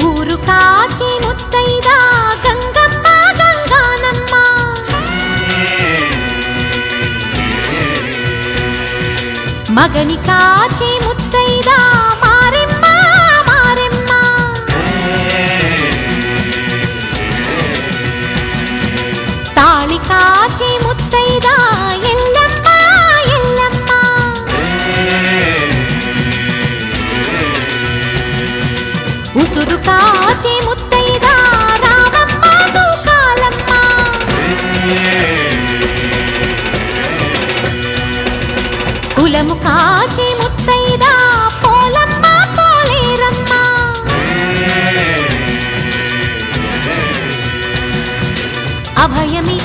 ఊరు కాచి ముత్తైదా గంగమ్మ గంగానమ్మ మగని కాచి ముత్తైదా మారెమ్మ మారెమ్మ తాళి కాచి ముత్తైదా ఎల్లమ్మ ఎల్లమ్మ ఉసురు కాచి ముత్తైదా రామమ్మ దూకాలమ్మ కులము కాచి ముత్తైదా పోలమ్మ పోలేరమ్మ అభయమి